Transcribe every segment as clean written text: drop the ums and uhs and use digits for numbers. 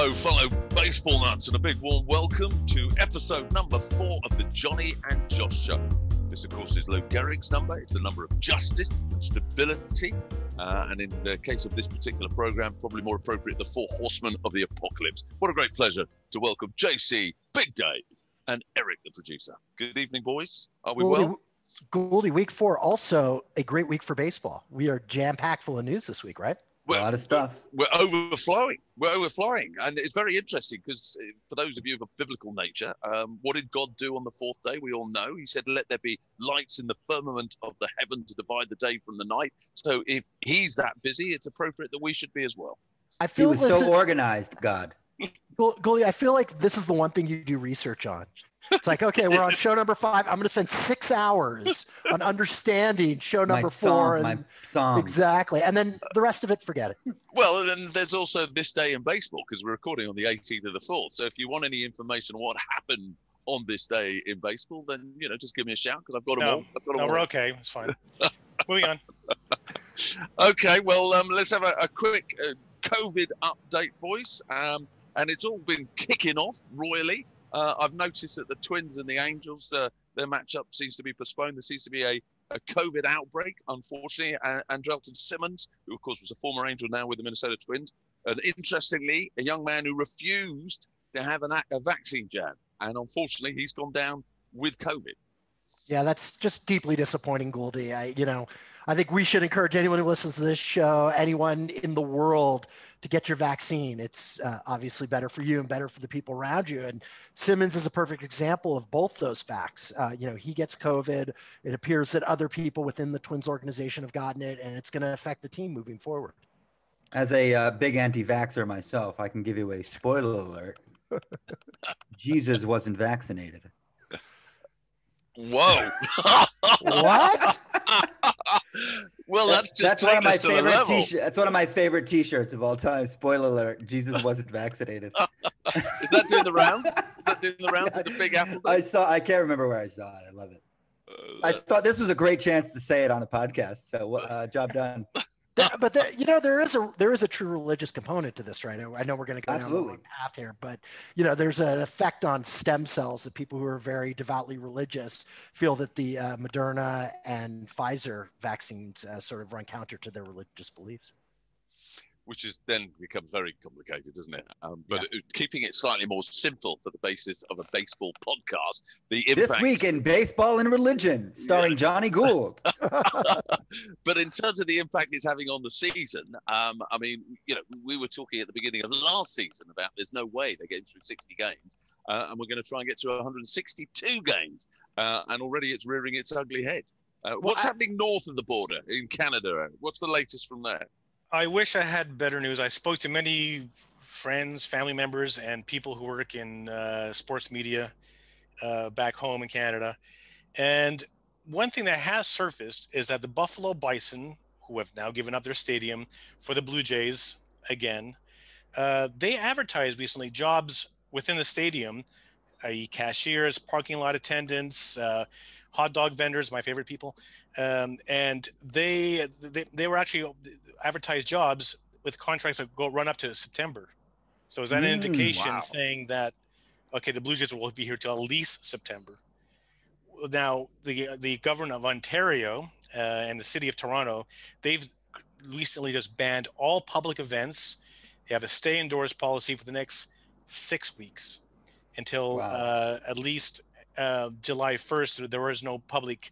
Hello, fellow baseball nuts, and a big warm welcome to episode number 4 of the Jonny and Josh Show. This, of course, is Lou Gehrig's number. It's the number of justice and stability. And in the case of this particular program, probably more appropriate, the 4 horsemen of the apocalypse. What a great pleasure to welcome JC, Big Dave, and Erik, the producer. Good evening, boys. Are we well? Goldie, week 4, also a great week for baseball. We are jam-packed full of news this week, right? A lot of stuff. We're overflowing. And it's very interesting because for those of you of a biblical nature, what did God do on the 4th day? We all know. He said, let there be lights in the firmament of the heaven to divide the day from the night. So if he's that busy, it's appropriate that we should be as well. He was so organized, God. Goldie, I feel like this is the one thing you do research on. It's like, okay, we're on show number 5. I'm going to spend 6 hours on understanding show number 4. My song. Exactly. And then the rest of it, forget it. Well, and then there's also this day in baseball because we're recording on the 18th of the 4th. So if you want any information on what happened on this day in baseball, then, just give me a shout because I've got them all. We're okay. It's fine. Moving on. Okay, well, let's have a quick COVID update, boys. And it's all been kicking off royally. I've noticed that the Twins and the Angels, their matchup seems to be postponed. There seems to be a COVID outbreak, unfortunately. Andrelton Simmons, who, of course, was a former Angel now with the Minnesota Twins, and interestingly, a young man who refused to have a vaccine jab. And unfortunately, he's gone down with COVID. Yeah, that's just deeply disappointing, Goldie. I think we should encourage anyone who listens to this show, anyone in the world, to get your vaccine. It's obviously better for you and better for the people around you. And Simmons is a perfect example of both those facts. He gets COVID. It appears that other people within the Twins organization have gotten it, and it's going to affect the team moving forward. As a big anti-vaxxer myself, I can give you a spoiler alert. Jesus wasn't vaccinated. Whoa. What? Well, that's one of my favorite t-shirts. That's one of my favorite t-shirts of all time. Spoiler alert, Jesus wasn't vaccinated. Is that doing the round? To the Big Apple? I can't remember where I saw it. I love it. I thought this was a great chance to say it on a podcast. So job done. But there is a true religious component to this, right? I know we're going to go down the wrong path here, but there's an effect on stem cells that people who are very devoutly religious feel that the Moderna and Pfizer vaccines sort of run counter to their religious beliefs. Which is then becomes very complicated, doesn't it? Keeping it slightly more simple for the basis of a baseball podcast. The impact this week in baseball and religion, starring Johnny Gould. But in terms of the impact it's having on the season, we were talking at the beginning of last season about there's no way they're getting through 60 games, and we're going to try and get through 162 games, and already it's rearing its ugly head. What's happening north of the border in Canada? What's the latest from there? I wish I had better news. I spoke to many friends, family members, and people who work in sports media back home in Canada. And one thing that has surfaced is that the Buffalo Bison, who have now given up their stadium for the Blue Jays again, they advertised recently jobs within the stadium, i.e. cashiers, parking lot attendants, hot dog vendors, my favorite people. And they were actually advertised jobs with contracts that run up to September. So is that an indication saying that, okay, the Blue Jays will be here till at least September? Now, the government of Ontario and the city of Toronto, they've recently just banned all public events. They have a stay indoors policy for the next 6 weeks until at least July 1st. There was no public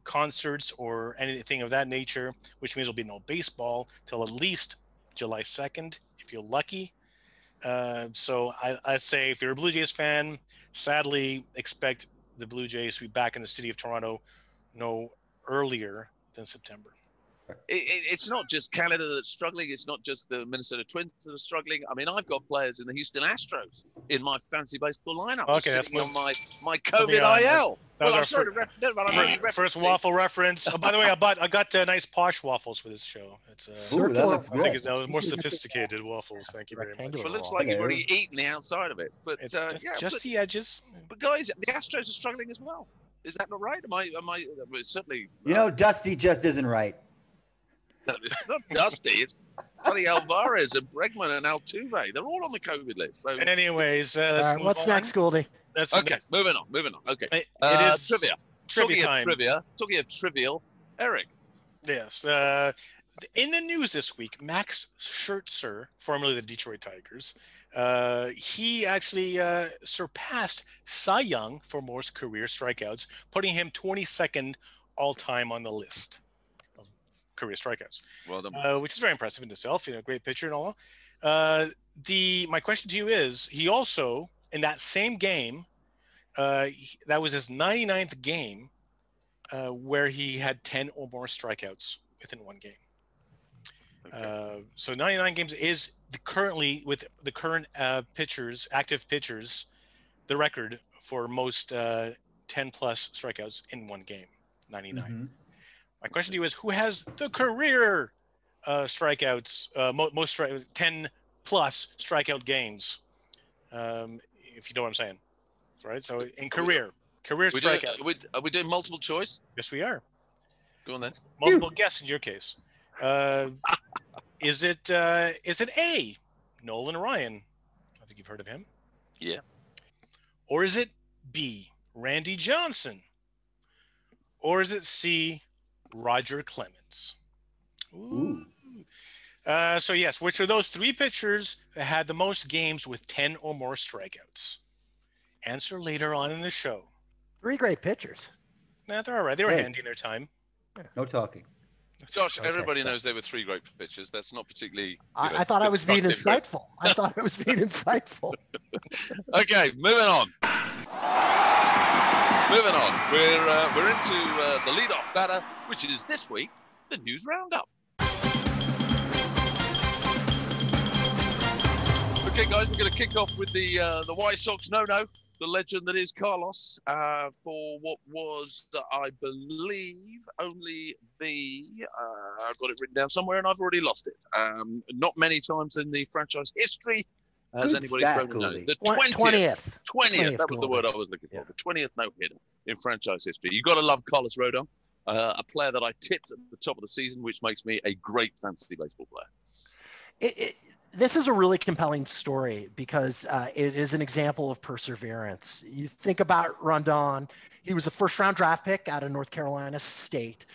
concerts or anything of that nature, which means there'll be no baseball till at least July 2nd, if you're lucky. So I say if you're a Blue Jays fan, sadly expect the Blue Jays to be back in the city of Toronto no earlier than September. It's not just Canada that's struggling. It's not just the Minnesota Twins that are struggling. I mean, I've got players in the Houston Astros in my fantasy baseball lineup. Okay, that's on my COVID IL. That was our first waffle reference. Oh, by the way, I got nice posh waffles for this show. It's that looks good. I think it's more sophisticated waffles. Thank you very much. Well, it looks like you've already eaten the outside of it, but it's just the edges. But guys, the Astros are struggling as well. Is that not right? Am I certainly? Dusty just isn't right. It's not Dusty. Bloody Alvarez and Bregman and Altuve. They're all on the COVID list. So, Anyways, All let's right, move what's on. next, Goldie? okay, moving on. Okay. It is Trivia. trivia time. Talking of trivial, Erik. Yes. In the news this week, Max Scherzer, formerly the Detroit Tigers, he actually surpassed Cy Young for most career strikeouts, putting him 22nd all-time on the list of career strikeouts. Well done. Which is very impressive in itself. Great pitcher and all. My question to you is, he also, in that same game, that was his 99th game, where he had 10 or more strikeouts within one game. Okay. So 99 games is currently, with the current active pitchers, the record for most 10 plus strikeouts in one game, 99. Mm-hmm. My question to you is, who has the career strikeouts, most 10 plus strikeout games? If you know what I'm saying, right? So in career strikeouts. Are we doing multiple choice? Yes, we are. Go on then. Multiple guess in your case. Is it A, Nolan Ryan? I think you've heard of him. Yeah. Or is it B, Randy Johnson? Or is it C, Roger Clemens? Ooh. So yes, which are those three pitchers that had the most games with 10 or more strikeouts? Answer later on in the show. Three great pitchers. Nah, they're all right. They were handy in their time. No talking. Josh, everybody knows there were three great pitchers. That's not particularly. I thought I was being insightful. I thought I was being insightful. Okay, moving on. We're into the leadoff batter, which is this week the News Roundup. Okay, guys, we're going to kick off with the White Sox no-no. The legend that is Carlos, for what was, I believe, only I've got it written down somewhere and I've already lost it. Not many times in the franchise history has anybody thrown a no. The 20th. 20th, that was the word I was looking for. Yeah. The 20th no-hitter in franchise history. You've got to love Carlos Rodon, a player that I tipped at the top of the season, which makes me a great fantasy baseball player. This is a really compelling story because it is an example of perseverance. You think about Rondon, he was a first-round draft pick out of North Carolina State.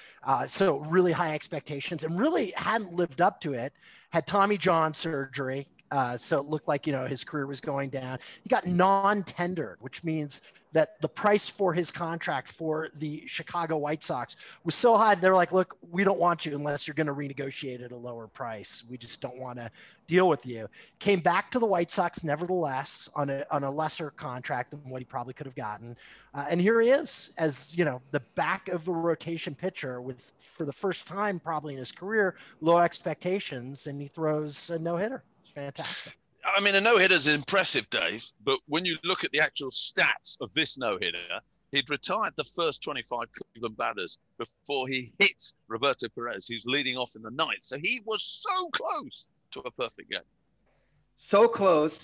So really high expectations and really hadn't lived up to it. Had Tommy John surgery. So it looked like, his career was going down. He got non-tendered, which means that the price for his contract for the Chicago White Sox was so high. They're like, look, we don't want you unless you're going to renegotiate at a lower price. We just don't want to deal with you. Came back to the White Sox, nevertheless, on a lesser contract than what he probably could have gotten. And here he is as, the back of the rotation pitcher with, for the first time probably in his career, low expectations, and he throws a no-hitter. It's fantastic. I mean, a no-hitter is impressive, Dave, but when you look at the actual stats of this no-hitter, he'd retired the first 25 Cleveland batters before he hit Roberto Perez, who's leading off in the ninth. So he was so close to a perfect game. So close.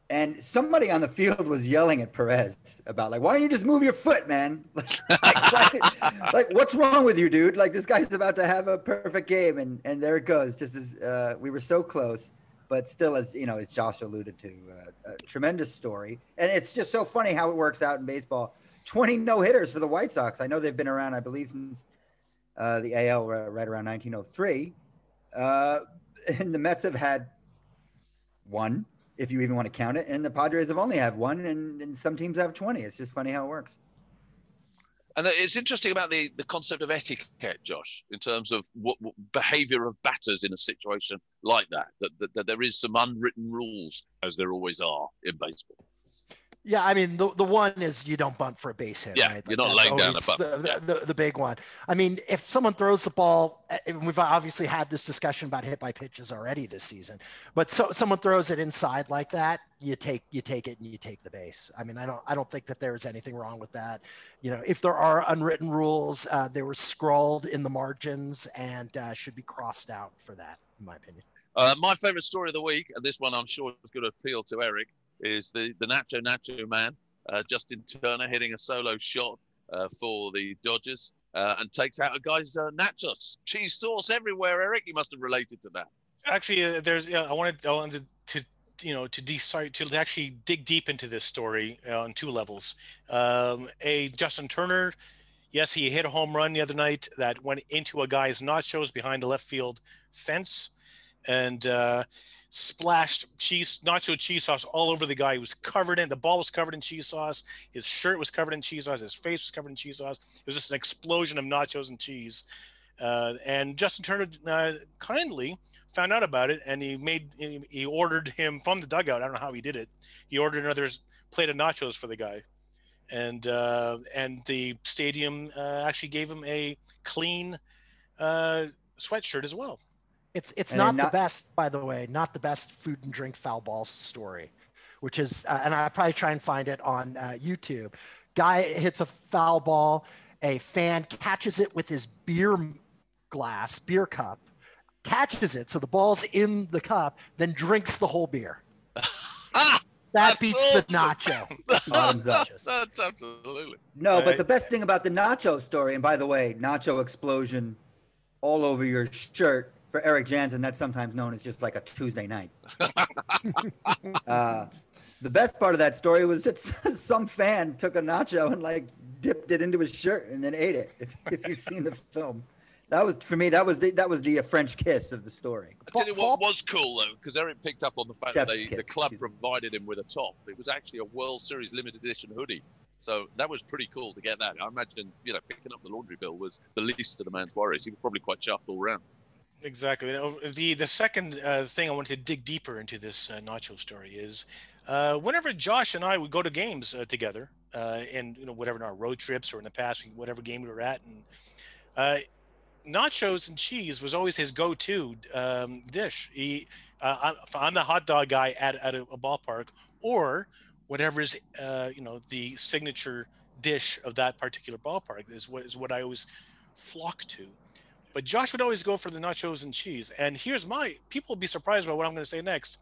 And somebody on the field was yelling at Perez about, why don't you just move your foot, man? What's wrong with you, dude? This guy's about to have a perfect game. And there it goes. Just as we were so close. But still, as Josh alluded to, a tremendous story. And it's just so funny how it works out in baseball. 20 no-hitters for the White Sox. I know they've been around, I believe, since the AL right around 1903. And the Mets have had one, if you even want to count it. And the Padres have only had one, and some teams have 20. It's just funny how it works. And it's interesting about the concept of etiquette, Josh, in terms of what behavior of batters in a situation like that there is some unwritten rules, as there always are in baseball. Yeah, I mean, the one is you don't bunt for a base hit. Yeah, right? you're not laying down a bunt. The big one. I mean, if someone throws the ball, we've obviously had this discussion about hit by pitches already this season, but someone throws it inside like that, you take it and you take the base. I mean, I don't think that there's anything wrong with that. If there are unwritten rules, they were scrawled in the margins and should be crossed out for that, in my opinion. My favorite story of the week, and this one I'm sure is going to appeal to Erik, is the Nacho man, Justin Turner, hitting a solo shot for the Dodgers and takes out a guy's nachos. Cheese sauce everywhere, Erik. You must have related to that. Actually, I wanted to actually dig deep into this story on two levels. Justin Turner, yes, he hit a home run the other night that went into a guy's nachos behind the left field fence, and splashed nacho cheese sauce all over the guy. He was covered in, the ball was covered in cheese sauce. His shirt was covered in cheese sauce. His face was covered in cheese sauce. It was just an explosion of nachos and cheese. And Justin Turner kindly found out about it, and he ordered him from the dugout. I don't know how he did it. He ordered another plate of nachos for the guy, and the stadium actually gave him a clean sweatshirt as well. It's not the best, by the way, not the best food and drink foul ball story, which is, and I probably try and find it on YouTube. Guy hits a foul ball, a fan catches it with his beer cup, catches it, so the ball's in the cup, then drinks the whole beer. That beats awesome. The nacho. That's absolutely. No, but the best thing about the nacho story, and by the way, nacho explosion all over your shirt, for Erik Jansen, that's sometimes known as just like a Tuesday night. The best part of that story was that some fan took a nacho and like dipped it into his shirt and then ate it. If you've seen the film, that was, for me, that was the French kiss of the story. I tell you what was cool though, because Erik picked up on the fact that the club provided him with a top. It was actually a World Series limited edition hoodie. So that was pretty cool to get that. I imagine, picking up the laundry bill was the least of the man's worries. He was probably quite chuffed all around. Exactly. The second thing I wanted to dig deeper into this nacho story is whenever Josh and I would go to games together, and whatever in our road trips or in the past, whatever game we were at, and nachos and cheese was always his go-to dish. I'm the hot dog guy at a ballpark, or whatever is the signature dish of that particular ballpark is what I always flock to. But Josh would always go for the nachos and cheese. And people will be surprised by what I'm going to say next.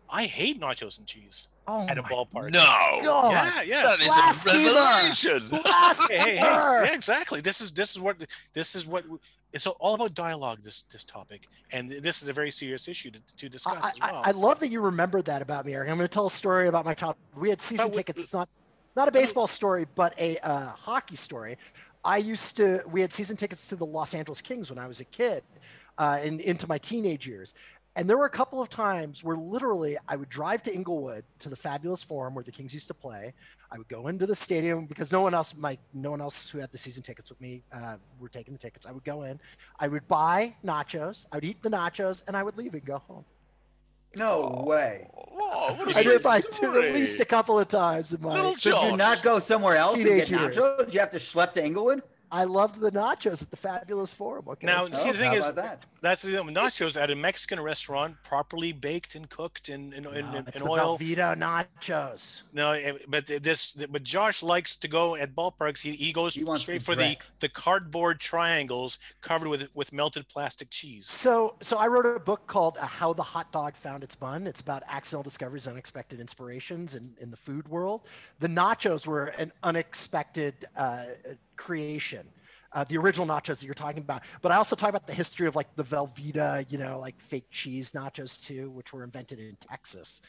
I hate nachos and cheese at a ballpark. No. God. Yeah. That is a revelation. Hey. Yeah, exactly. This is what it's all about dialogue, this topic. And this is a very serious issue to discuss as well. I love that you remembered that about me, Erik. I'm going to tell a story about my childhood. We had season tickets. It's not a baseball story, but a hockey story. We had season tickets to the Los Angeles Kings when I was a kid and into my teenage years. And there were a couple of times where literally I would drive to Inglewood to the Fabulous Forum where the Kings used to play. I would go into the stadium because no one else who had the season tickets with me were taking the tickets. I would go in, I would buy nachos, I would eat the nachos, and I would leave and go home. No way. Whoa, I did at least a couple of times in my Did you not go somewhere else and get nachos? Years. Did you have to schlep to Inglewood? I loved the nachos at the Fabulous Forum. Now, see, the thing is, that's the thing with nachos at a Mexican restaurant, properly baked and cooked in oil. Velveeta nachos. No, but Josh likes to go at ballparks. He goes straight for the cardboard triangles covered with melted plastic cheese. So I wrote a book called How the Hot Dog Found Its Bun. It's about accidental discoveries, unexpected inspirations in the food world. The nachos were an unexpected creation, the original nachos that you're talking about. But I also talk about the history of like the Velveeta, like fake cheese nachos too, which were invented in Texas.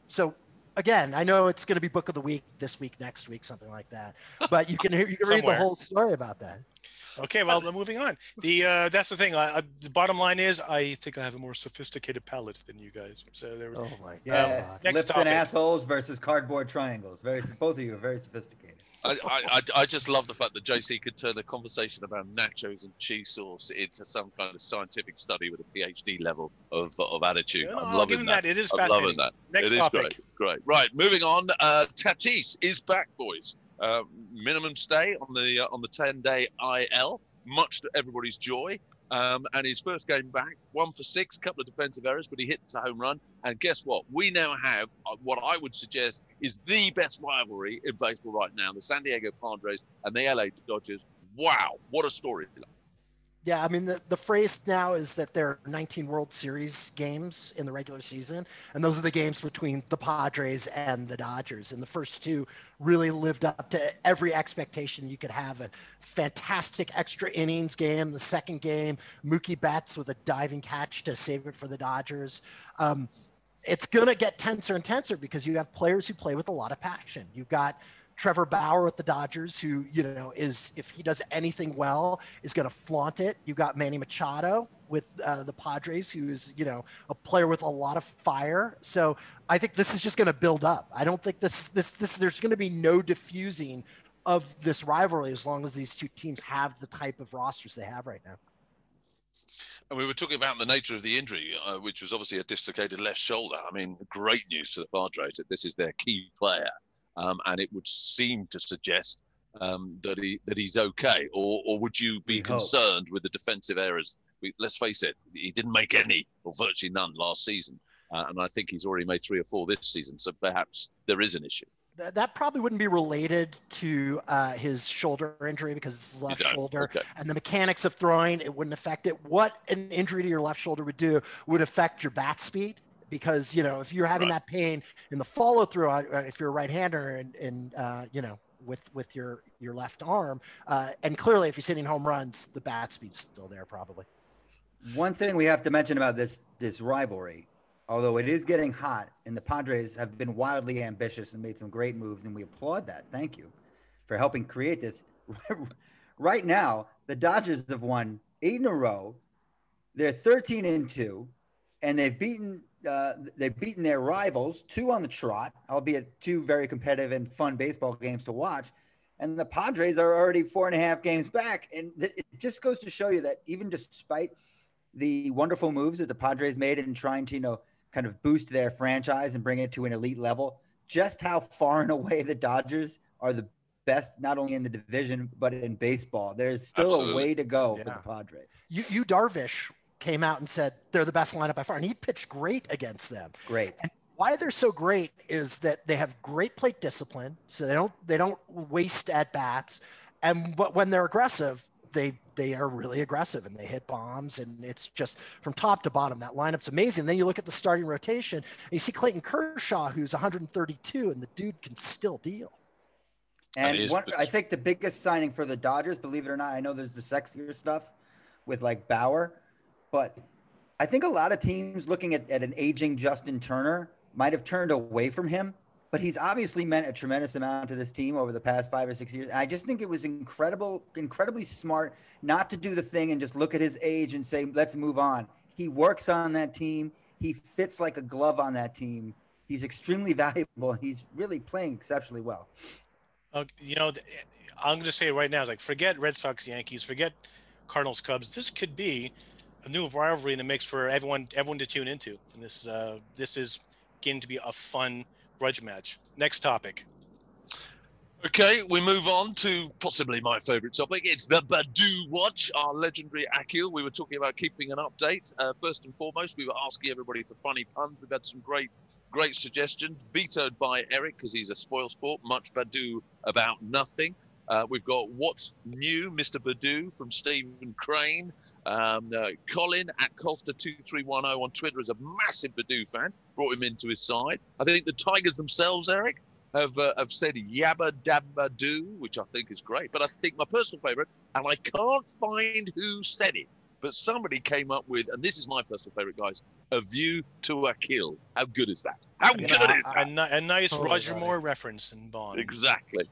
So again, I know it's going to be book of the week this week, next week, something like that. But you can read the whole story about that. Okay, well, moving on. That's the thing. The bottom line is, I think I have a more sophisticated palate than you guys. So there. Oh my God. Yes, lips and assholes versus cardboard triangles. Both of you are very sophisticated. I just love the fact that JC could turn a conversation about nachos and cheese sauce into some kind of scientific study with a PhD level of attitude. No, I'm loving that. It is fascinating. I'm loving that. Next topic. Great. It's great. Right, moving on. Tatis is back, boys. Minimum stay on the 10-day IL, much to everybody's joy. And his first game back, 1 for 6, couple of defensive errors, but he hit a home run. And guess what? We now have what I would suggest is the best rivalry in baseball right now: the San Diego Padres and the LA Dodgers. Wow, what a story! Yeah, I mean, the phrase now is that there are 19 World Series games in the regular season, and those are the games between the Padres and the Dodgers. And the first two really lived up to every expectation you could have. A fantastic extra innings game. The second game, Mookie Betts with a diving catch to save it for the Dodgers. It's going to get tenser and tenser because you have players who play with a lot of passion. You've got Trevor Bauer with the Dodgers, who, is, if he does anything well, is going to flaunt it. You've got Manny Machado with the Padres, who is, a player with a lot of fire. So I think this is just going to build up. I don't think this, there's going to be no diffusing of this rivalry as long as these two teams have the type of rosters they have right now. And we were talking about the nature of the injury, which was obviously a dislocated left shoulder. I mean, great news for the Padres that this is their key player. And it would seem to suggest that he's okay, or would you be concerned with the defensive errors? Let's face it, he didn't make any or virtually none last season, and I think he's already made 3 or 4 this season. So perhaps there is an issue. That probably wouldn't be related to his shoulder injury because it's his left shoulder, and the mechanics of throwing, it wouldn't affect it. What an injury to your left shoulder would do would affect your bat speed. Because, if you're having that pain in the follow through, if you're a right hander and with your left arm, and clearly if he's hitting home runs, the bat speed's still there probably. One thing we have to mention about this rivalry, although it is getting hot and the Padres have been wildly ambitious and made some great moves, and we applaud that. Thank you for helping create this. Right now, the Dodgers have won 8 in a row. They're 13-2, and they've beaten their rivals 2 on the trot, albeit 2 very competitive and fun baseball games to watch. And the Padres are already 4.5 games back. And it just goes to show you that even despite the wonderful moves that the Padres made in trying to, kind of boost their franchise and bring it to an elite level, just how far and away the Dodgers are the best, not only in the division, but in baseball. There's still a way to go for the Padres. You Darvish came out and said they're the best lineup by far, and he pitched great against them. Great. And why they're so great is that they have great plate discipline, so they don't waste at bats, but when they're aggressive, they are really aggressive and they hit bombs, and it's just from top to bottom. That lineup's amazing. Then you look at the starting rotation, and you see Clayton Kershaw, who's 132, and the dude can still deal. And I think the biggest signing for the Dodgers, believe it or not, I know there's the sexier stuff with like Bauer, but I think a lot of teams looking at an aging Justin Turner might have turned away from him, but he's obviously meant a tremendous amount to this team over the past 5 or 6 years. I just think it was incredibly smart not to do the thing and just look at his age and say, let's move on. He works on that team. He fits like a glove on that team. He's extremely valuable. He's really playing exceptionally well. I'm going to say it right now, it's like, forget Red Sox, Yankees, forget Cardinals, Cubs. This could be a new rivalry in the mix for everyone to tune into. And this is getting to be a fun grudge match. Next topic. Okay, we move on to possibly my favorite topic. It's the Badu Watch, our legendary Akil. We were talking about keeping an update. First and foremost, we were asking everybody for funny puns. We've had some great suggestions, vetoed by Erik because he's a spoil sport. Much Badu about nothing. We've got What's New, Mr. Badu from Stephen Crane. Colin at Colster2310 on Twitter is a massive Badu fan. Brought him into his side. I think the Tigers themselves, Erik, have said Yabba Dabba Doo, which I think is great. But I think my personal favourite, and I can't find who said it, but somebody came up with, and this is my personal favourite, guys, A View to a Kill. How good is that? How good is that? A nice Roger Moore reference in Bond. Exactly.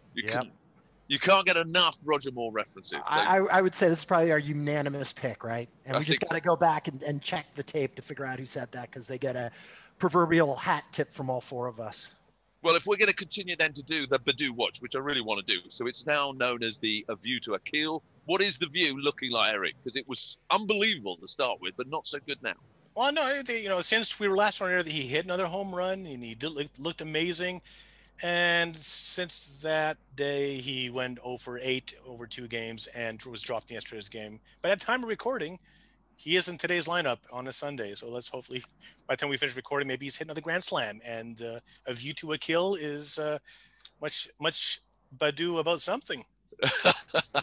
You can't get enough Roger Moore references. So. I would say this is probably our unanimous pick, right? And we just got to go back and check the tape to figure out who said that, because they get a proverbial hat tip from all 4 of us. Well, if we're going to continue then to do the Badu Watch, which I really want to do, so it's now known as the A View to a Kill. What is the view looking like, Erik? Because it was unbelievable to start with, but not so good now. Well, no, since we were last on air, he hit another home run and he looked amazing. And since that day, he went 0 for 8 over 2 games and was dropped in yesterday's game. But at time of recording, he is in today's lineup on a Sunday. So let's hopefully, by the time we finish recording, maybe he's hit another grand slam. And A View to a Kill is much Badu about something.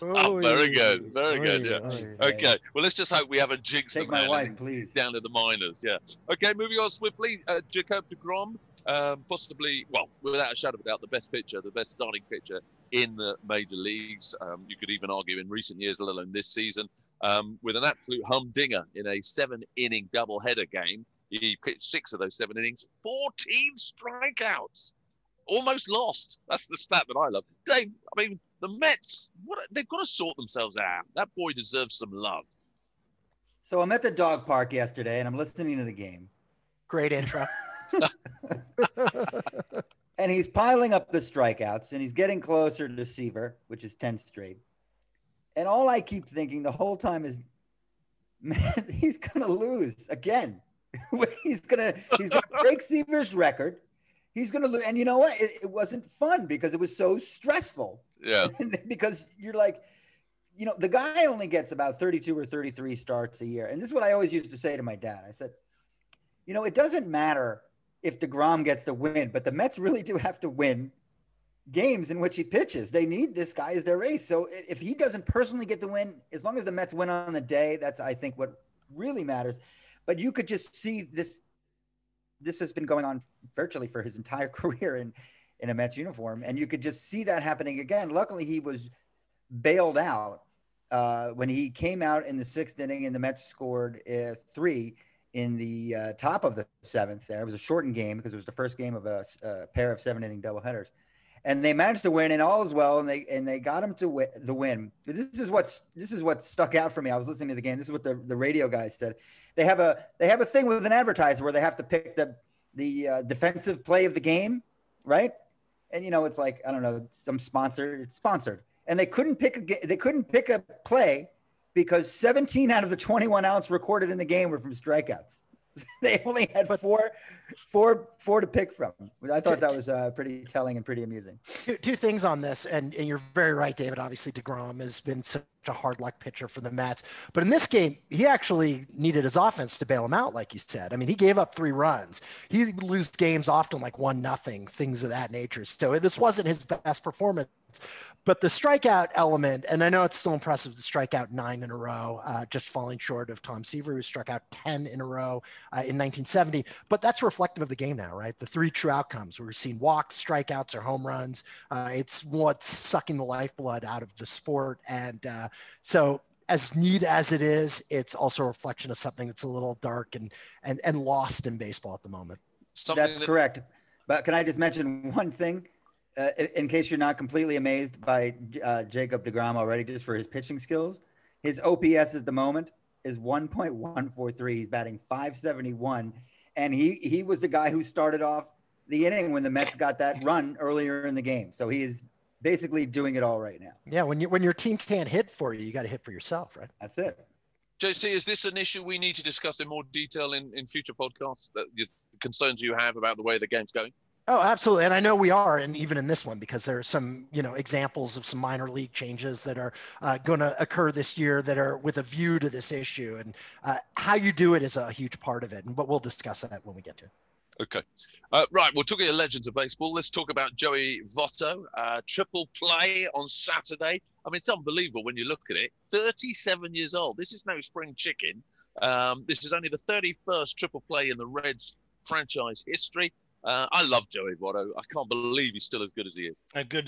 Very good. Very good. Yeah. Oy. Okay. Well, let's just hope we haven't jinxed Take the my man wife, and please. down to the minors. Yeah. Okay. Moving on swiftly. Jacob deGrom, possibly, well, without a shadow of a doubt, the best pitcher, the best starting pitcher in the major leagues. You could even argue in recent years, let alone this season, with an absolute humdinger in a 7-inning doubleheader game. He pitched 6 of those 7 innings, 14 strikeouts. Almost lost. That's the stat that I love. Dave, I mean, the Mets, they've got to sort themselves out. That boy deserves some love. So I'm at the dog park yesterday, and I'm listening to the game. Great intro. And he's piling up the strikeouts, and he's getting closer to Seaver, which is 10 straight. And all I keep thinking the whole time is, man, he's going to lose again. he's gonna break Seaver's record. He's going to lose. And you know what? It wasn't fun because it was so stressful. Yeah. Because you're like, you know, the guy only gets about 32 or 33 starts a year. And this is what I always used to say to my dad. I said, you know, it doesn't matter if deGrom gets the win, but the Mets really do have to win games in which he pitches. They need this guy as their ace. So if he doesn't personally get the win, as long as the Mets win on the day, that's, I think, what really matters. But you could just see this has been going on virtually for his entire career in a Mets uniform. And you could just see that happening again. Luckily, he was bailed out when he came out in the 6th inning and the Mets scored 3 in the top of the 7th there. It was a shortened game because it was the first game of a pair of 7-inning doubleheaders. And they managed to win, and all is well, and they got him to the win. This is what stuck out for me. I was listening to the game. This is what the radio guy said. They have a thing with an advertiser where they have to pick the defensive play of the game, right? And you know, it's like, I don't know, some sponsor. It's sponsored, and they couldn't pick a play because 17 out of the 21 outs recorded in the game were from strikeouts. They only had four to pick from. I thought that was pretty telling and pretty amusing. Two things on this, and you're very right, David. Obviously, deGrom has been such a hard luck pitcher for the Mets, but in this game, he actually needed his offense to bail him out, like you said. I mean, he gave up 3 runs. He would lose games often like 1-0, things of that nature. So this wasn't his best performance. But the strikeout element, and I know it's still impressive to strike out 9 in a row, just falling short of Tom Seaver, who struck out 10 in a row in 1970. But that's reflective of the game now, right? The 3 true outcomes. We're seeing walks, strikeouts, or home runs. It's what's sucking the lifeblood out of the sport. And so as neat as it is, it's also a reflection of something that's a little dark and lost in baseball at the moment. That's correct. But can I just mention one thing? In case you're not completely amazed by Jacob deGrom already, just for his pitching skills, his OPS at the moment is 1.143. He's batting .571, and he was the guy who started off the inning when the Mets got that run earlier in the game. So he is basically doing it all right now. Yeah, when your team can't hit for you, you got to hit for yourself, right? That's it. JC, is this an issue we need to discuss in more detail in future podcasts? The concerns you have about the way the game's going? Oh, absolutely. And I know we are, and even in this one, because there are some, examples of some minor league changes that are going to occur this year that are with a view to this issue. And how you do it is a huge part of it. But we'll discuss that when we get to it. Okay. Right. We're talking legends of baseball. Let's talk about Joey Votto. Triple play on Saturday. I mean, it's unbelievable when you look at it. 37 years old. This is no spring chicken. This is only the 31st triple play in the Reds franchise history. I love Joey Votto. I can't believe he's still as good as he is.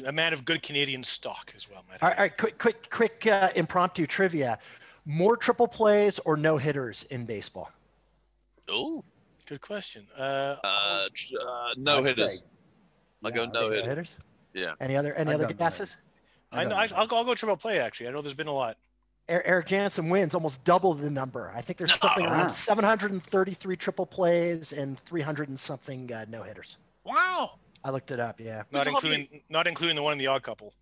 A man of good Canadian stock as well. All right, quick impromptu trivia. More triple plays or no hitters in baseball? Oh, good question. No hitters. I go no hitters. Yeah. Any other guesses? I'll go triple play. Actually, I know there's been a lot. Erik Jansen wins, almost double the number. I think there's something around 733 triple plays and 300 and something no hitters. Wow! I looked it up. Yeah, not including the one in the Odd Couple.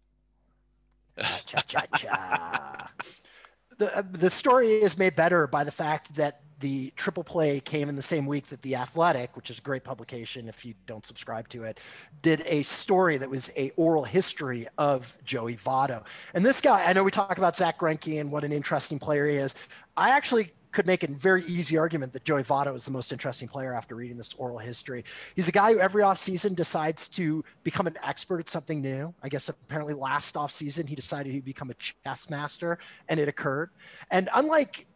The story is made better by the fact that the triple play came in the same week that The Athletic, which is a great publication if you don't subscribe to it, did a story that was a oral history of Joey Votto. And this guy, I know we talk about Zach Greinke and what an interesting player he is. I actually could make a very easy argument that Joey Votto is the most interesting player after reading this oral history. He's a guy who every offseason decides to become an expert at something new. I guess apparently last offseason he decided he'd become a chess master, and it occurred. And unlike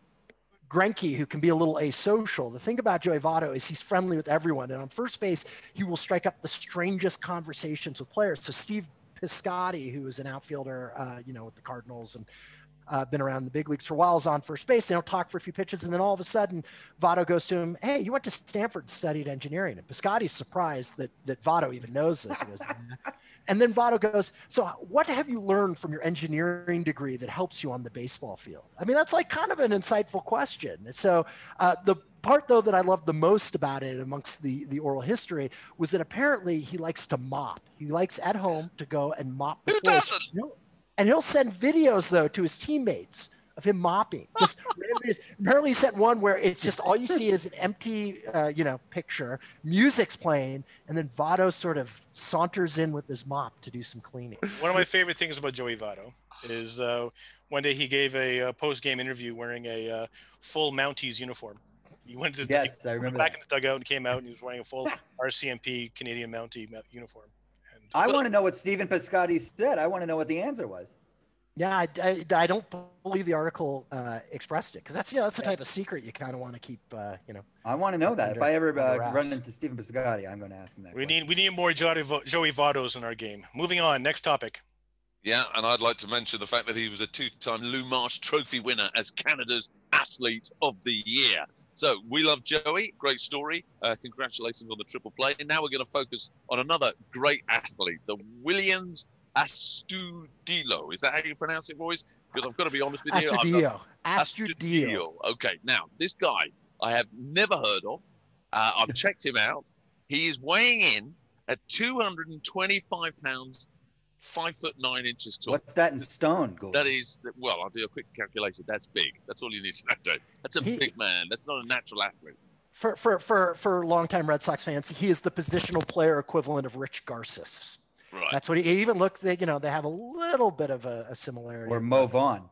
Greinke, who can be a little asocial, the thing about Joey Votto is he's friendly with everyone. And on first base, he will strike up the strangest conversations with players. So Steve Piscotty, who is an outfielder, with the Cardinals and been around the big leagues for a while, is on first base. They don't talk for a few pitches. And then all of a sudden, Votto goes to him, "Hey, you went to Stanford and studied engineering." And Piscotty's surprised that Votto even knows this. He goes, and then Votto goes, "So what have you learned from your engineering degree that helps you on the baseball field?" I mean, that's like kind of an insightful question. So the part, though, that I loved the most about it amongst the oral history was that apparently he likes to mop. He likes at home to go and mop the Who floor. doesn't? And he'll send videos, though, to his teammates of him mopping. Just apparently he sent one where it's just all you see is an empty, picture, music's playing, and then Votto sort of saunters in with his mop to do some cleaning. One of my favorite things about Joey Votto is one day he gave a post-game interview wearing a full Mounties uniform. He went to I remember back that. in the dugout and came out, and he was wearing a full RCMP Canadian Mountie uniform. And I want to know what Stephen Piscotty said. I want to know what the answer was. Yeah, I don't believe the article expressed it, because that's the type of secret you kind of want to keep. I want to know that. If I ever wraps. run into Stephen Piscotty, I'm going to ask him that. we need more Joey Vottos in our game. Moving on, next topic. Yeah, and I'd like to mention the fact that he was a two-time Lou Marsh Trophy winner as Canada's Athlete of the Year. So we love Joey. Great story. Congratulations on the triple play. And now we're going to focus on another great athlete, the Williams Astudillo. Is that how you pronounce it, boys? Because I've got to be honest with you. Astudillo. Okay, now this guy I have never heard of. I've checked him out. He is weighing in at 225 pounds, 5'9" tall. What's that in stone, Gould? That is, well, I'll do a quick calculation. That's big. That's all you need to know. That's a big man. That's not a natural athlete. For longtime Red Sox fans, he is the positional player equivalent of Rich Garces. Right. That's what he even looked. They have a little bit of a similarity. Or Mo Vaughn.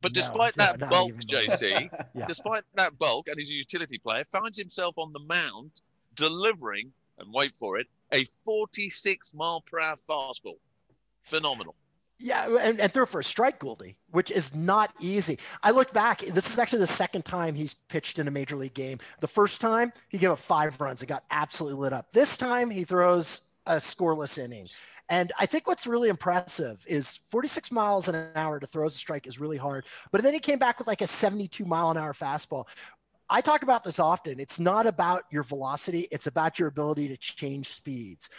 But despite that bulk, JC, Yeah. despite that bulk, and he's a utility player, finds himself on the mound delivering, and wait for it, a 46-mile-per-hour fastball. Phenomenal. Yeah, and threw for a strike, Goldie, which is not easy. I looked back. This is actually the second time he's pitched in a major league game. The first time, he gave up 5 runs. It got absolutely lit up. This time, he throws a scoreless inning. And I think what's really impressive is 46 miles an hour to throw as a strike is really hard. But then he came back with like a 72-mile-an-hour fastball. I talk about this often. It's not about your velocity. It's about your ability to change speeds.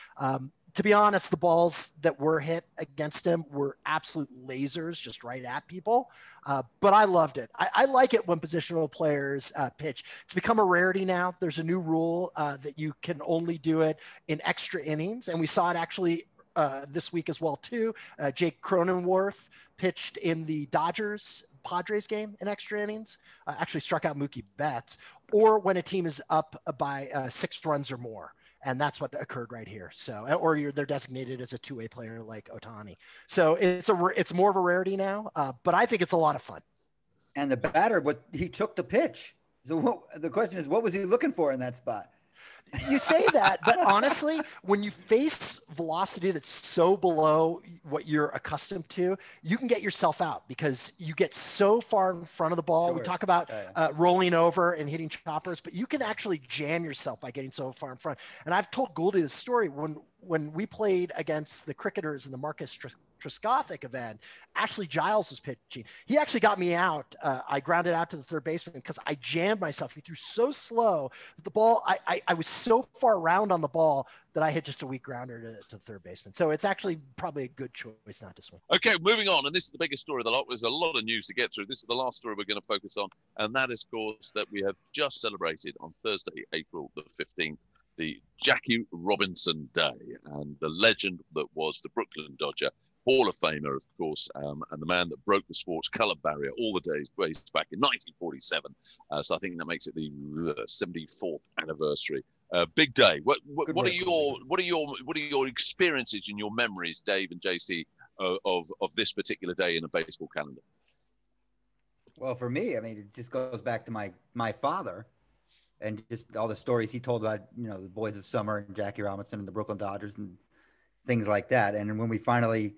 To be honest, the balls that were hit against him were absolute lasers, just right at people. But I loved it. I like it when positional players pitch. It's become a rarity now. There's a new rule that you can only do it in extra innings. And we saw it actually this week as well, too. Jake Cronenworth pitched in the Dodgers-Padres game in extra innings, actually struck out Mookie Betts, or when a team is up by 6 runs or more. And that's what occurred right here. So, or they're designated as a two-way player like Ohtani. So it's more of a rarity now, but I think it's a lot of fun. And the batter, he took the pitch. So the question is, what was he looking for in that spot? You say that, but honestly, when you face velocity that's so below what you're accustomed to, you can get yourself out because you get so far in front of the ball. Sure. We talk about rolling over and hitting choppers, but you can actually jam yourself by getting so far in front. And I've told Goldie this story when we played against the Cricketers in the Marcus Trescothic event. Ashley Giles was pitching. He actually got me out. I grounded out to the third baseman because I jammed myself. He threw so slow that the ball, I was so far around on the ball that I hit just a weak grounder to the third baseman. So it's actually probably a good choice not to swing. Okay, moving on. And this is the biggest story of the lot. There's a lot of news to get through. This is the last story we're going to focus on. And that is, of course, that we have just celebrated on Thursday, April the 15th, the Jackie Robinson Day, and the legend that was the Brooklyn Dodger, Hall of Famer, of course, and the man that broke the sports color barrier all the days back in 1947. So I think that makes it the 74th anniversary. Big day. What are your experiences and your memories, Dave and JC, of this particular day in the baseball calendar? Well, for me, I mean, it just goes back to my father and just all the stories he told about, the Boys of Summer and Jackie Robinson and the Brooklyn Dodgers and things like that. And when we finally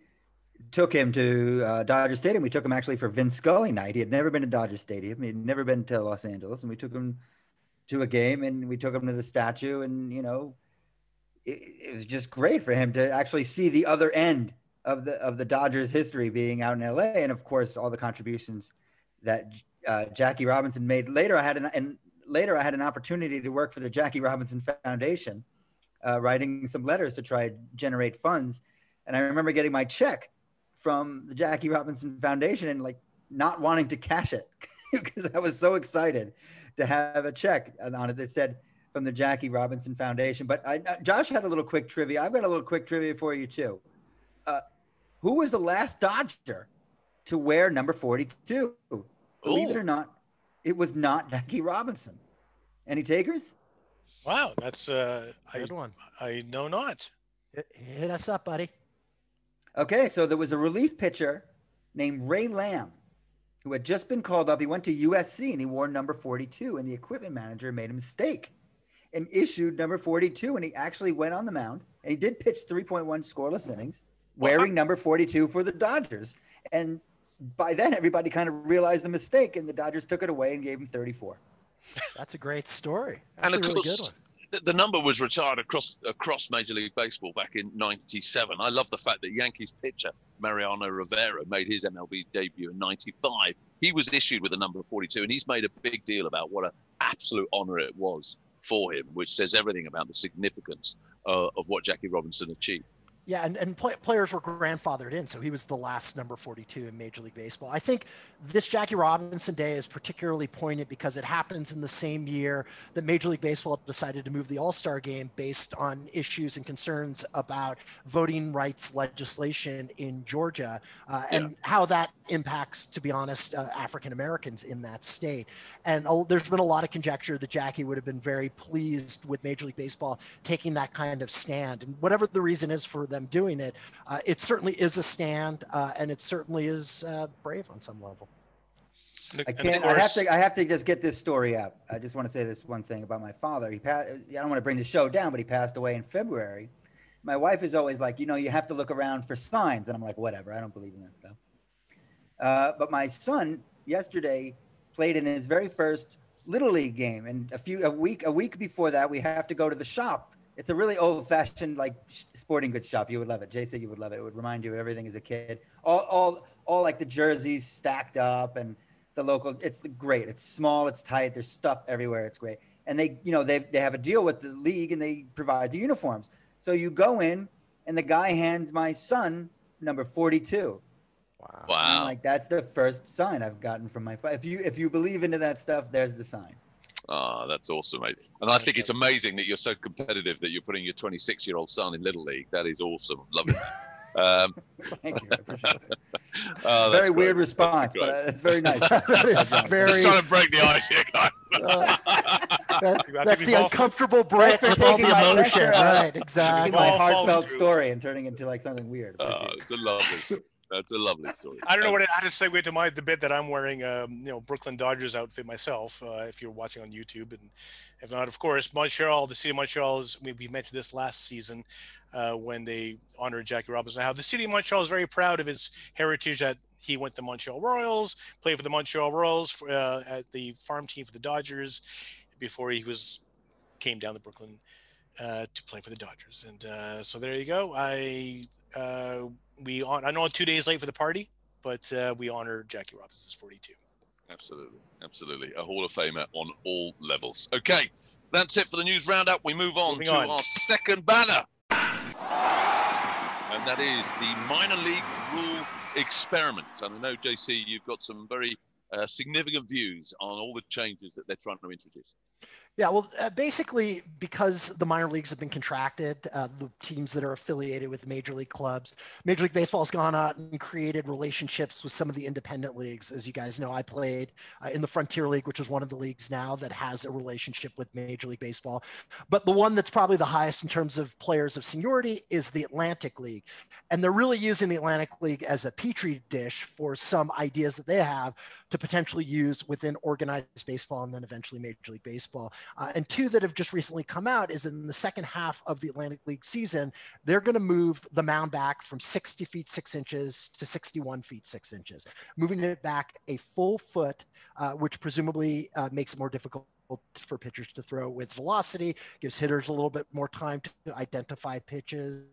took him to Dodger Stadium, we took him actually for Vin Scully night. He had never been to Dodger Stadium. He'd never been to Los Angeles. And we took him to a game and we took him to the statue. And, it was just great for him to actually see the other end of the Dodgers history being out in LA. And of course, all the contributions that Jackie Robinson made. Later, I had an opportunity to work for the Jackie Robinson Foundation, writing some letters to try to generate funds. And I remember getting my check from the Jackie Robinson Foundation and like not wanting to cash it because I was so excited to have a check on it that said from the Jackie Robinson Foundation. But Josh had a little quick trivia. I've got a little quick trivia for you too. Who was the last Dodger to wear number 42? Believe it or not, it was not Jackie Robinson. Any takers? Wow, that's Good one. I know not. Hit us up, buddy. Okay, so there was a relief pitcher named Ray Lamb who had just been called up. He went to USC and he wore number 42, and the equipment manager made a mistake and issued number 42, and he actually went on the mound and he did pitch 3.1 scoreless innings wearing number 42 for the Dodgers. And by then everybody kind of realized the mistake and the Dodgers took it away and gave him 34. That's a great story. That's And of a really course, good one. the number was retired across Major League Baseball back in '97. I love the fact that Yankees pitcher Mariano Rivera made his MLB debut in '95. He was issued with the number 42, and he's made a big deal about what an absolute honor it was for him, which says everything about the significance of what Jackie Robinson achieved. Yeah, and players were grandfathered in, so he was the last number 42 in Major League Baseball. I think this Jackie Robinson Day is particularly poignant because it happens in the same year that Major League Baseball decided to move the All-Star Game based on issues and concerns about voting rights legislation in Georgia and how that impacts, to be honest, African Americans in that state. And there's been a lot of conjecture that Jackie would have been very pleased with Major League Baseball taking that kind of stand. And whatever the reason is for them doing it, it certainly is a stand, and it certainly is brave on some level. I have to just get this story out. I just want to say this one thing about my father. I don't want to bring the show down, but he passed away in February. My wife is always like, you have to look around for signs. And I'm like, whatever, I don't believe in that stuff. But my son yesterday played in his very first Little League game. And a week before that, we have to go to the shop. It's a really old-fashioned, like, sporting goods shop. You would love it. Jay said you would love it. It would remind you of everything as a kid. All like the jerseys stacked up and the local. It's great. It's small. It's tight. There's stuff everywhere. It's great. And they have a deal with the league and they provide the uniforms. So you go in and the guy hands my son number 42. Wow. Wow. I'm like, that's the first sign I've gotten from my father. If you believe into that stuff, there's the sign. Ah, that's awesome, mate. And I think it's amazing that you're so competitive that you're putting your 26-year-old son in Little League. That is awesome. Love it. Thank you. I appreciate it. Very weird response, but it's very nice. That is very. Just trying to break the ice here, guys. That's the uncomfortable break with all the emotion. Right, exactly. My heartfelt story and turning into like something weird. It's a lovely. That's a lovely story. I don't know how to segue to the bit that I'm wearing, Brooklyn Dodgers outfit myself. If you're watching on YouTube, and if not, of course, Montreal, the city of Montreal is. We mentioned this last season when they honored Jackie Robinson. How the city of Montreal is very proud of his heritage. That he went to Montreal Royals, played for the Montreal Royals at the farm team for the Dodgers before he came down to Brooklyn to play for the Dodgers. And so there you go. I know I'm 2 days late for the party, but we honor Jackie Robinson's 42. Absolutely. A Hall of Famer on all levels. Okay, that's it for the news roundup. We move on to our second banner. And that is the minor league rule experiment. And I know, JC, you've got some very significant views on all the changes that they're trying to introduce. Yeah, well, basically, because the minor leagues have been contracted, the teams that are affiliated with major league clubs, Major League Baseball has gone out and created relationships with some of the independent leagues. As you guys know, I played in the Frontier League, which is one of the leagues now that has a relationship with Major League Baseball. But the one that's probably the highest in terms of players of seniority is the Atlantic League. And they're really using the Atlantic League as a petri dish for some ideas that they have to potentially use within organized baseball and then eventually Major League Baseball. And two that have just recently come out is in the second half of the Atlantic League season, they're going to move the mound back from 60 feet 6 inches to 61 feet 6 inches, moving it back a full foot, which presumably makes it more difficult for pitchers to throw with velocity, gives hitters a little bit more time to identify pitches.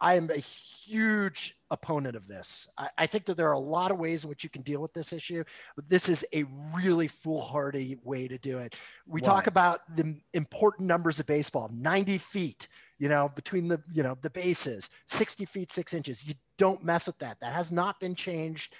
I am a huge opponent of this. I think that there are a lot of ways in which you can deal with this issue, but this is a really foolhardy way to do it. We talk about the important numbers of baseball, 90 feet, between the bases, 60 feet, 6 inches. You don't mess with that. That has not been changed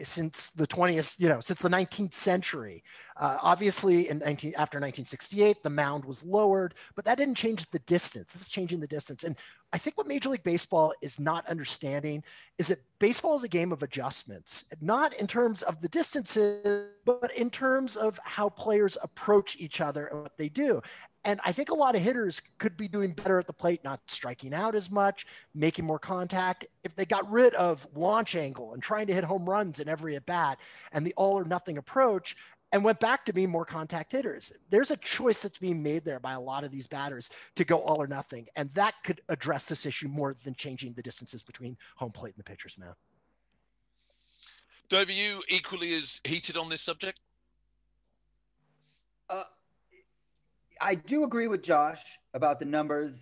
since the 20th, since the 19th century. Obviously, after 1968, the mound was lowered, but that didn't change the distance. This is changing the distance. And I think what Major League Baseball is not understanding is that baseball is a game of adjustments, not in terms of the distances, but in terms of how players approach each other and what they do. And I think a lot of hitters could be doing better at the plate, not striking out as much, making more contact, if they got rid of launch angle and trying to hit home runs in every at bat and the all or nothing approach, and went back to being more contact hitters. There's a choice that's being made there by a lot of these batters to go all or nothing. And that could address this issue more than changing the distances between home plate and the pitcher's mound. Dave, are you equally as heated on this subject? I do agree with Josh about the numbers,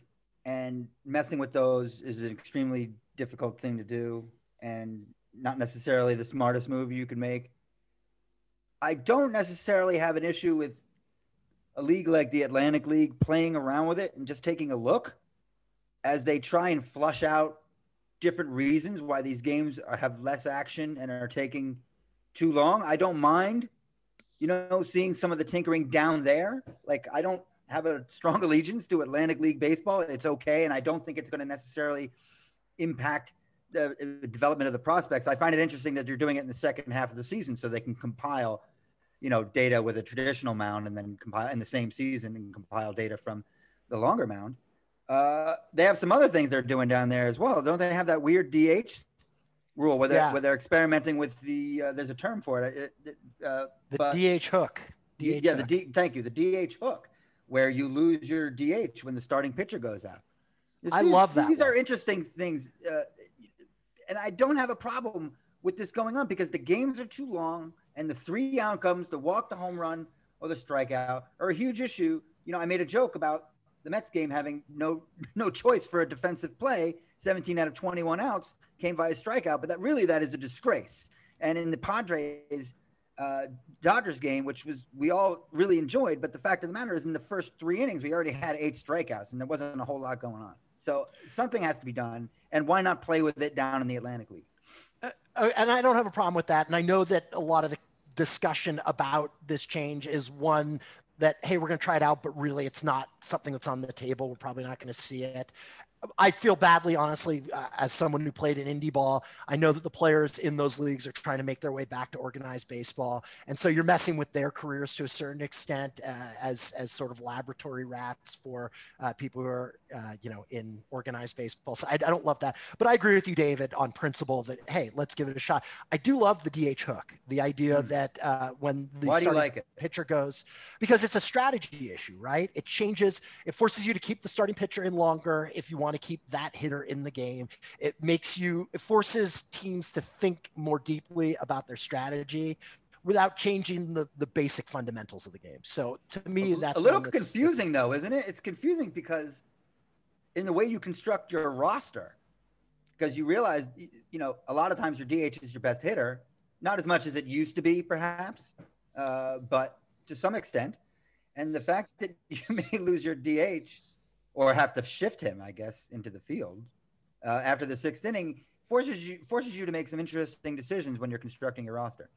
and messing with those is an extremely difficult thing to do and not necessarily the smartest move you could make. I don't necessarily have an issue with a league like the Atlantic League playing around with it and just taking a look as they try and flush out different reasons why these games have less action and are taking too long. I don't mind, seeing some of the tinkering down there. Like, I don't have a strong allegiance to Atlantic League baseball. It's okay. And I don't think it's going to necessarily impact the development of the prospects. I find it interesting that you're doing it in the second half of the season so they can compile, data with a traditional mound and then compile in the same season and compile data from the longer mound. They have some other things they're doing down there as well. Don't they have that weird DH rule where they're experimenting with the, there's a term for it. DH hook. Thank you. The DH hook, where you lose your DH when the starting pitcher goes out. I love that. These are interesting things. And I don't have a problem with this going on because the games are too long and the three outcomes, the walk, the home run, or the strikeout, are a huge issue. I made a joke about the Mets game having no choice for a defensive play. 17 out of 21 outs came by a strikeout, but that is a disgrace. And in the Padres Dodgers game, which we all really enjoyed, but the fact of the matter is in the first 3 innings, we already had 8 strikeouts and there wasn't a whole lot going on. So something has to be done. And why not play with it down in the Atlantic League? And I don't have a problem with that. And I know that a lot of the discussion about this change is one that, hey, we're going to try it out, but really it's not something that's on the table. We're probably not going to see it. I feel badly, honestly, as someone who played in indie ball. I know that the players in those leagues are trying to make their way back to organized baseball. And so you're messing with their careers to a certain extent as sort of laboratory rats for people who are, in organized baseball. So I don't love that. But I agree with you, David, on principle that, hey, let's give it a shot. I do love the DH hook, the idea that when the starting pitcher goes, because it's a strategy issue, right? It forces you to keep the starting pitcher in longer if you want to keep that hitter in the game. It forces teams to think more deeply about their strategy without changing the basic fundamentals of the game. So to me, that's a little confusing though, isn't it? It's confusing because in the way you construct your roster, because you realize, a lot of times your DH is your best hitter, not as much as it used to be perhaps, but to some extent. And the fact that you may lose your DH or have to shift him, I guess, into the field after the 6th inning forces you to make some interesting decisions when you're constructing your roster.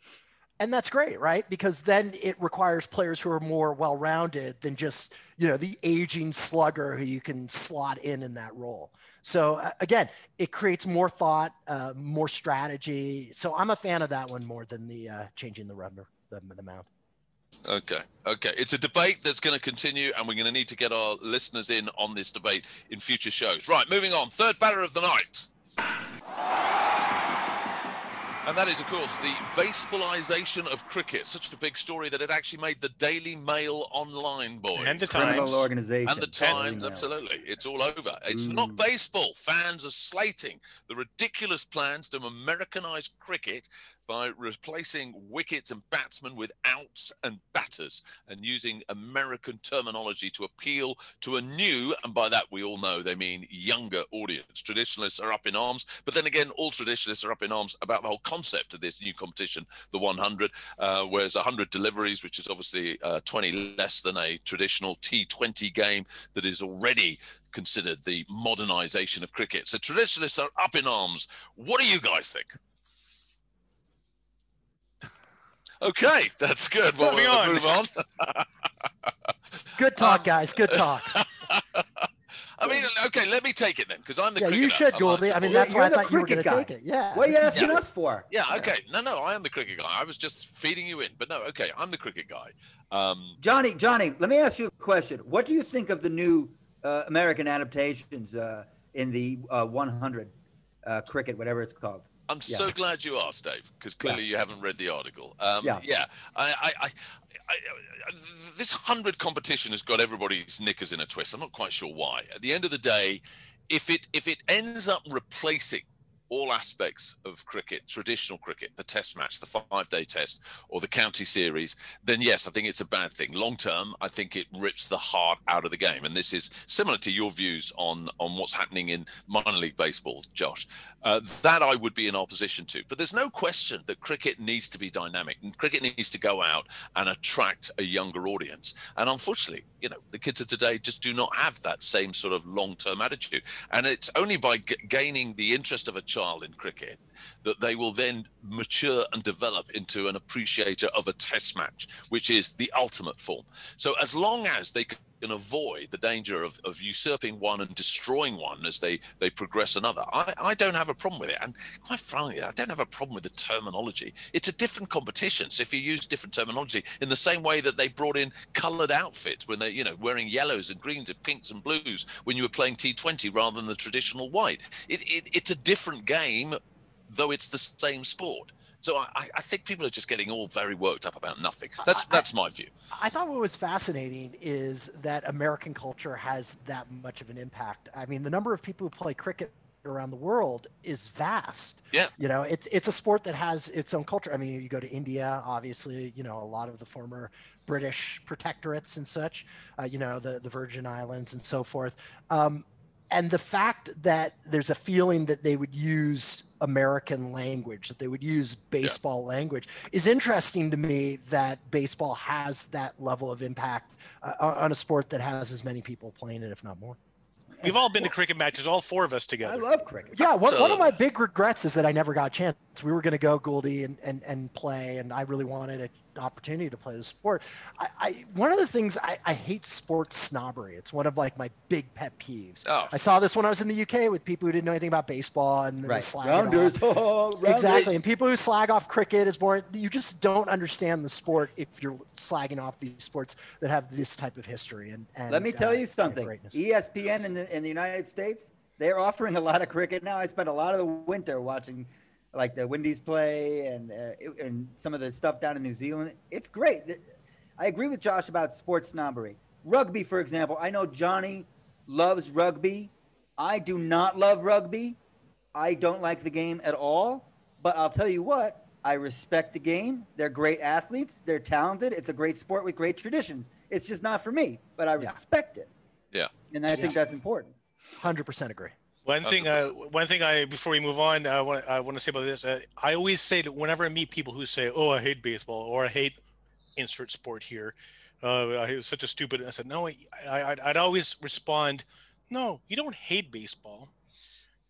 And that's great, right? Because then it requires players who are more well-rounded than just, the aging slugger who you can slot in that role. So again, it creates more thought, more strategy. So I'm a fan of that one more than the changing the runner, the mound. Okay. It's a debate that's going to continue, and we're going to need to get our listeners in on this debate in future shows. Right, moving on. Third batter of the night. And that is, of course, the baseballization of cricket. Such a big story that it actually made the Daily Mail online, boys. And the Criminal Times. organization. And the Times, absolutely. It's all over. It's not baseball. Fans are slating the ridiculous plans to Americanize cricket by replacing wickets and batsmen with outs and batters and using American terminology to appeal to a new, and by that we all know they mean younger audience. Traditionalists are up in arms, but then again, all traditionalists are up in arms about the whole concept of this new competition, the 100, whereas 100 deliveries, which is obviously 20 less than a traditional T20 game that is already considered the modernization of cricket. So traditionalists are up in arms. What do you guys think? Okay, that's good. Well, we'll move on. Good talk, guys. Good talk. I mean, okay, let me take it then, because I'm the cricketer. You should, Goldie. I mean, that's why I thought you were going to take it. Yeah. What are you asking us for? Yeah, okay. No, I am the cricket guy. I was just feeding you in. But no, okay, I'm the cricket guy. Johnny, let me ask you a question. What do you think of the new American adaptations in the 100 cricket, whatever it's called? I'm so glad you asked, Dave, because clearly you haven't read the article. This 100 competition has got everybody's knickers in a twist. I'm not quite sure why. At the end of the day, if it ends up replacing all aspects of cricket, traditional cricket, the test match, the 5-day test, or the county series, then yes, I think it's a bad thing. Long term, I think it rips the heart out of the game. And this is similar to your views on what's happening in minor league baseball, Josh. That I would be in opposition to. But there's no question that cricket needs to be dynamic, and cricket needs to go out and attract a younger audience. And unfortunately, the kids of today just do not have that same sort of long-term attitude. And it's only by gaining the interest of a child in cricket that they will then mature and develop into an appreciator of a test match, which is the ultimate form. So as long as they can avoid the danger of usurping one and destroying one as they progress another, I don't have a problem with it. And quite frankly, I don't have a problem with the terminology. It's a different competition. So if you use different terminology in the same way that they brought in colored outfits when they, wearing yellows and greens and pinks and blues when you were playing T20 rather than the traditional white, it's a different game, though it's the same sport. So I think people are just getting all very worked up about nothing. That's my view. I thought what was fascinating is that American culture has that much of an impact. I mean, the number of people who play cricket around the world is vast. Yeah. It's a sport that has its own culture. I mean, you go to India, obviously, a lot of the former British protectorates and such, the Virgin Islands and so forth. And the fact that there's a feeling that they would use American language, that they would use baseball language, is interesting to me, that baseball has that level of impact on a sport that has as many people playing it, if not more. We've all been to cricket matches, all four of us together. I love cricket. Yeah, one of my big regrets is that I never got a chance. We were going to go, Goldie, and play, and I really wanted an opportunity to play the sport. One of the things, I hate sports snobbery. It's one of my big pet peeves. Oh. I saw this when I was in the UK with people who didn't know anything about baseball and Right. slag Rounders. it off. Rounders. Exactly, and people who slag off cricket is more. You just don't understand the sport if you're slagging off these sports that have this type of history. And Let me tell you something. greatness. ESPN in the United States, they're offering a lot of cricket now. I spent a lot of the winter watching the Windies play and some of the stuff down in New Zealand. It's great. I agree with Josh about sports snobbery. Rugby, for example, I know Jonny loves rugby. I do not love rugby. I don't like the game at all. But I'll tell you what, I respect the game. They're great athletes. They're talented. It's a great sport with great traditions. It's just not for me, but I respect it. Yeah. And I think that's important. 100% agree. One thing before we move on, I want to say about this. I always say that whenever I meet people who say, "Oh, I hate baseball," or "I hate insert sport here," it's such a stupid. I said, "No, I'd always respond, no, you don't hate baseball.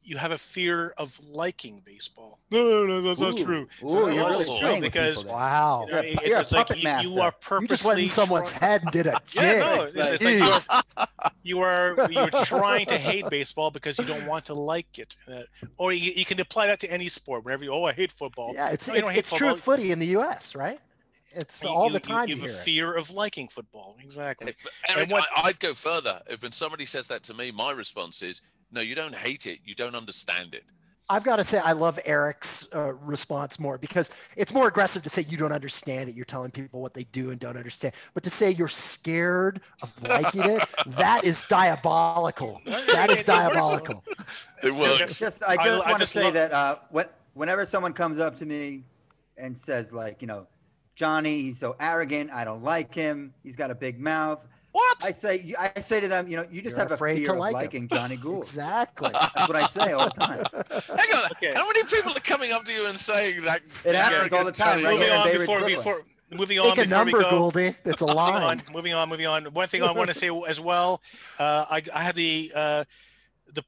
you have a fear of liking baseball. No, that's not true. Ooh, you're really It's true playing with because people Wow. there. it's like you are purposely You just went in someone's head and did a jig. yeah, no, it's like Jeez. you're trying to hate baseball because you don't want to like it, or you can apply that to any sport. Whenever I hate football. Yeah, No, you don't hate it's true football. of footy in the U.S., right? It's all the time you you have a hear it. fear of liking football. Exactly. Eric, I'd go further. If when somebody says that to me, my response is, no, you don't hate it. You don't understand it. I've got to say, I love Eric's response more because it's more aggressive to say you don't understand it. You're telling people what they do and don't understand. But to say you're scared of liking it, that is diabolical. That is diabolical. It works. I just want to say that whenever someone comes up to me and says, like, Jonny, he's so arrogant, I don't like him, he's got a big mouth. What? I say to them, you just have a fear of liking Johnny Gould. Exactly. That's what I say all the time. Hang on. Okay. How many people are coming up to you and saying that? It happens all the time. Moving on moving on. Take a number, Goldie. It's a line. Moving on. One thing I want to say as well, I had the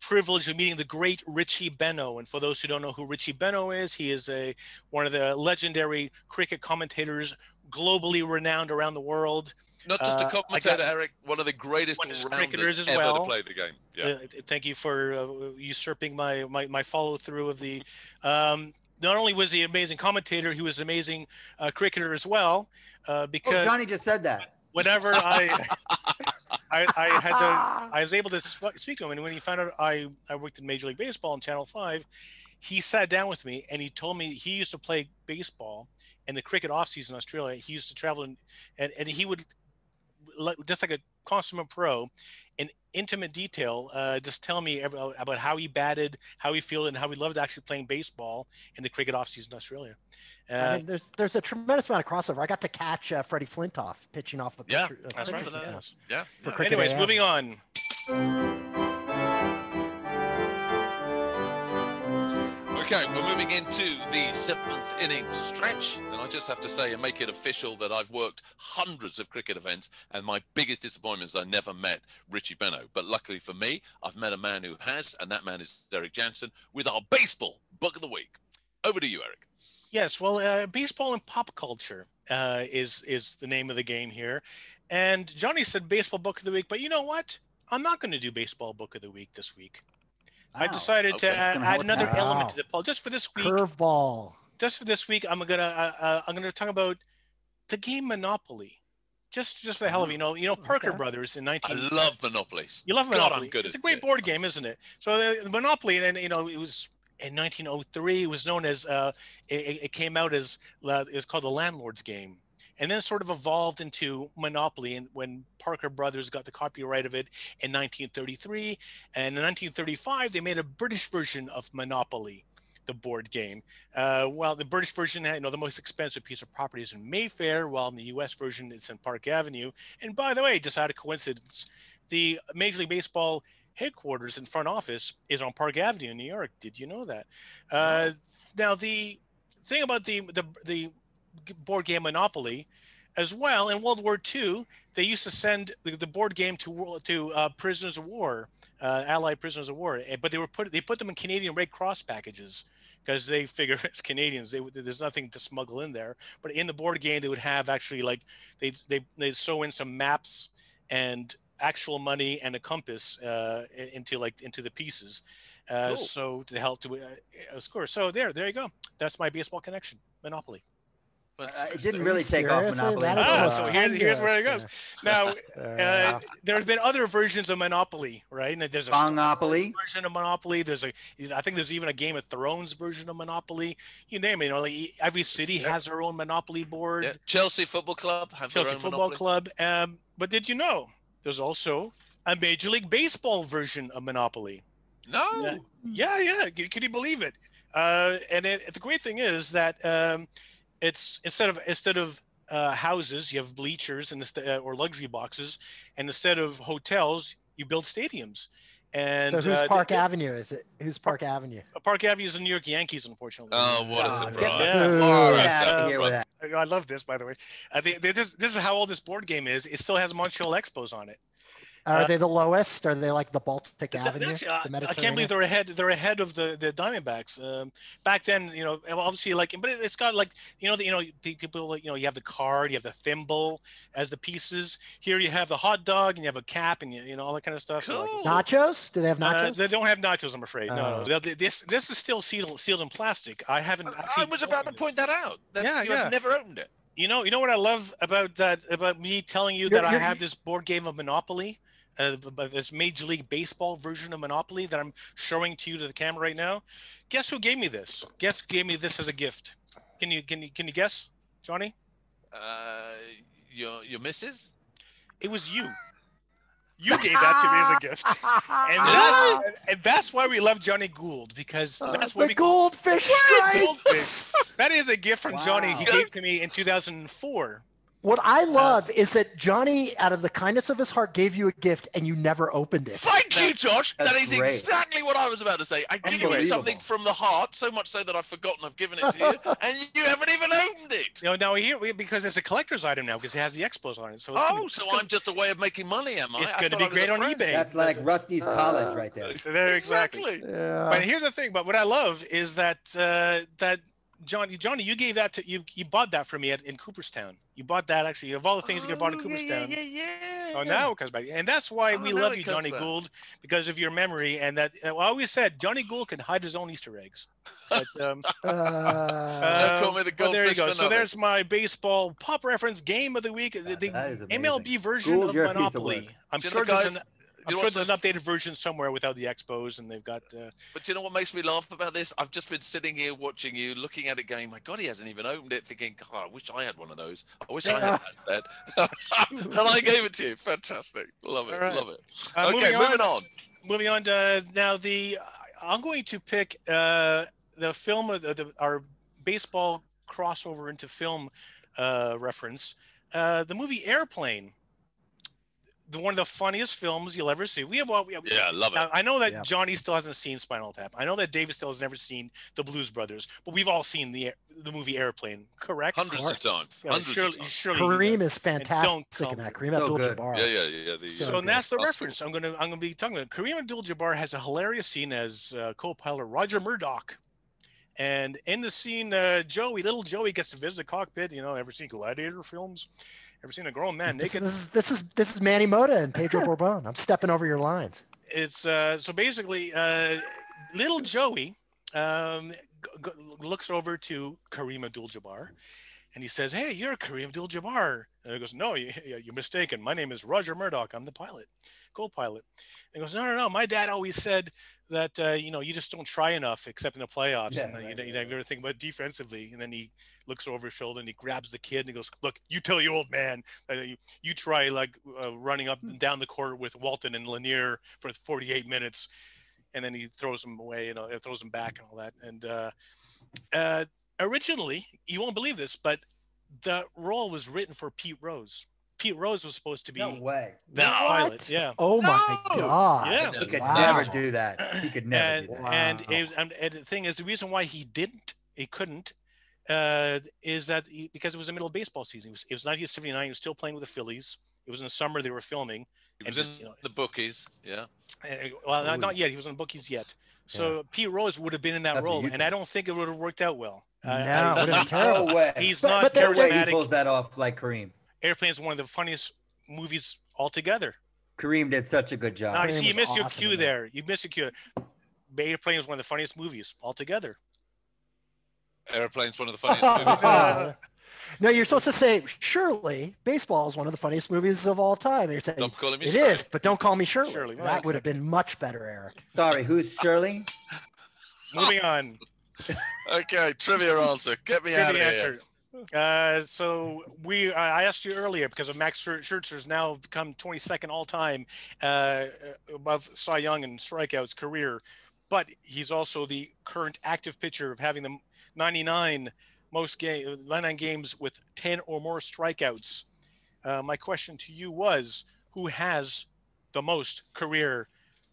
privilege of meeting the great Richie Benaud. And for those who don't know who Richie Benaud is, he is one of the legendary cricket commentators, globally renowned around the world. Not just a commentator, Eric, one of the greatest cricketers as well to play the game. Yeah. Thank you for usurping my follow through of the. Not only was he an amazing commentator, he was an amazing cricketer as well. Because Johnny just said that. Whenever I was able to speak to him, and when he found out I worked in Major League Baseball on Channel 5, he sat down with me and he told me he used to play baseball in the cricket off season in Australia. He used to travel and he would, just like a consummate pro, in intimate detail, just tell me about how he batted, how he fielded, and how he loved actually playing baseball in the cricket off season in Australia. I mean, there's a tremendous amount of crossover. I got to catch Freddie Flintoff pitching off the yeah, that's right. Yeah. Anyways, moving on. Okay, we're moving into the 7th inning stretch, and I just have to say and make it official that I've worked hundreds of cricket events, and my biggest disappointment is I never met Richie Benaud. But luckily for me, I've met a man who has, and that man is Erik Jansen with our baseball book of the week. Over to you, Erik. Yes, well, baseball and pop culture is the name of the game here, and Jonny said baseball book of the week, but you know what? I'm not going to do baseball book of the week this week. I decided to add another element to the poll just for this week. Curveball. Just for this week, I'm gonna talk about the game Monopoly. Just for the hell of it, Parker Brothers in 19. I love Monopoly. You love Monopoly. God, I'm good it's a great board game, isn't it? So the Monopoly, and it was in 1903. It was known as it came out as it's called the Landlord's Game. And then it sort of evolved into Monopoly, and when Parker Brothers got the copyright of it in 1933, and in 1935 they made a British version of Monopoly, the board game. While the British version had, the most expensive piece of property is in Mayfair, while in the U.S. version it's in Park Avenue. And by the way, just out of coincidence, the Major League Baseball headquarters and front office is on Park Avenue in New York. Did you know that? Now the thing about the board game Monopoly as well, in World War II they used to send the board game to prisoners of war, Allied prisoners of war, but they put them in Canadian Red Cross packages because they figure as Canadians there's nothing to smuggle in there. But in the board game they would have actually they sew in some maps and actual money and a compass into the pieces, cool. So to help to score. So there you go. That's my baseball connection. Monopoly. It didn't really take off Monopoly. So here's where it goes. Now, there have been other versions of Monopoly, right? And there's a Monopoly version of Monopoly. I think there's even a Game of Thrones version of Monopoly. You name it. Every city has their own Monopoly board. Yeah. Chelsea Football Club have their own Football Club. But did you know there's also a Major League Baseball version of Monopoly? No. Yeah. Can you believe it? And the great thing is that it's instead of houses, you have bleachers and or luxury boxes, and instead of hotels, you build stadiums. And so who's Park Avenue? Is it who's Park Avenue? Park Avenue is the New York Yankees, unfortunately. Oh, what a surprise! I love this, by the way. This is how old this board game is. It still has Montreal Expos on it. Are they the lowest? Are they like the Baltic Avenue, Actually, the I can't Mediterranean? believe they're ahead. They're ahead of the Diamondbacks. Back then, obviously, but it's got people, you have the card, you have the thimble as the pieces. Here you have the hot dog, and you have a cap, and all that kind of stuff. Cool. Nachos? Do they have nachos? They don't have nachos, I'm afraid. No. Oh. This is still sealed in plastic. I haven't. I was about to point that out. You have never opened it. You know what I love about me telling you that I have this board game of Monopoly, this Major League Baseball version of Monopoly that I'm showing to you to the camera right now. Guess who gave me this? Guess who gave me this as a gift? Can you guess, Johnny? Your missus? It was you. You gave that to me as a gift, and that's why we love Johnny Gould, because that's what the goldfish stripes. That is a gift from Johnny. He gave to me in 2004. What I love is that Johnny, out of the kindness of his heart, gave you a gift and you never opened it. Thank you, Josh. That is great. exactly what I was about to say. I give you something from the heart, so much so that I've forgotten I've given it to you, and you haven't even opened it. No, because it's a collector's item now, because it has the Expos on it. So I'm just a way of making money, am I? It's going to be great on eBay. That's like Rusty's college right there. There, exactly. Yeah. But here's the thing. But what I love is that Johnny, you gave that to you bought that for me in Cooperstown. You bought that, actually, of all the things you could have bought in Cooperstown. Yeah. Oh, now it comes back, and that's why we love you, Johnny Gould, because of your memory. And that I always said Johnny Gould can hide his own Easter eggs. But, Call me the there you go. goldfish So there's my baseball pop reference game of the week. The MLB version Gould, of you're a piece of Monopoly. work. I'm You know, sure guys, there's an updated version somewhere without the Expos, and they've got. But you know what makes me laugh about this? I've just been sitting here watching you, looking at it, going, "My God, he hasn't even opened it." Thinking, "God, I wish I had one of those. I wish I had that set." And I gave it to you. Fantastic, love it, Right. love it. Okay, moving on. Moving on to now I'm going to pick the film of our baseball crossover into film reference, the movie Airplane. One of the funniest films you'll ever see. Yeah, I love it. I know that Johnny still hasn't seen Spinal Tap. I know that David still has never seen The Blues Brothers, but we've all seen the movie Airplane, correct? Hundreds of times. Surely Kareem is fantastic in that. Kareem Abdul-Jabbar. Yeah. So that's the reference I'm going to be talking about. Kareem Abdul-Jabbar has a hilarious scene as co-pilot Roger Murdoch. And in the scene, little Joey gets to visit the cockpit. Ever seen Gladiator films? Ever seen a grown man naked? This is Manny Mota and Pedro Bourbon. I'm stepping over your lines. It's so basically, little Joey looks over to Kareem Abdul-Jabbar, and he says, "Hey, you're Kareem Abdul-Jabbar." And he goes, "No, you're mistaken. My name is Roger Murdoch. I'm the pilot, co-pilot." And he goes, No. My dad always said that you just don't try enough, except in the playoffs, and you never think about defensively." And then he looks over his shoulder and he grabs the kid and he goes, "Look, you tell your old man that you try running up and down the court with Walton and Lanier for 48 minutes." And then he throws him away, throws him back and all that. And originally, you won't believe this, but the role was written for Pete Rose. Pete Rose was supposed to be the pilot. Yeah. Oh my God. Yeah. He could never do that. He could never do that. And the thing is, the reason why he couldn't, is that because it was the middle of baseball season. It was 1979. He was still playing with the Phillies. It was in the summer. They were filming. He was in the bookies. Yeah. Well, not yet. He was in the bookies yet. So Pete Rose would have been in that role, and I don't think it would have worked out well. No, it would have been terrible. No way. He's not But no way he charismatic. pulls that off like Kareem. Airplane is one of the funniest movies altogether. Kareem did such a good job. Now, you Kareem see, you was missed your awesome cue in that. there. You missed your cue. Airplane is one of the funniest movies altogether. Airplane's one of the funniest movies. No, you're supposed to say, surely baseball is one of the funniest movies of all time. And you're saying, Don't call me it Shirley. is, but don't call me Shirley. Shirley, well, That would have been much better, Eric. Sorry, who's Shirley? Moving on. Okay, trivia answer. Get me out of here. So I asked you earlier, because of Max Scherzer's now become 22nd all time above Cy Young and strikeouts career, but he's also the current active pitcher of having the 99 games with 10 or more strikeouts. My question to you was, who has the most career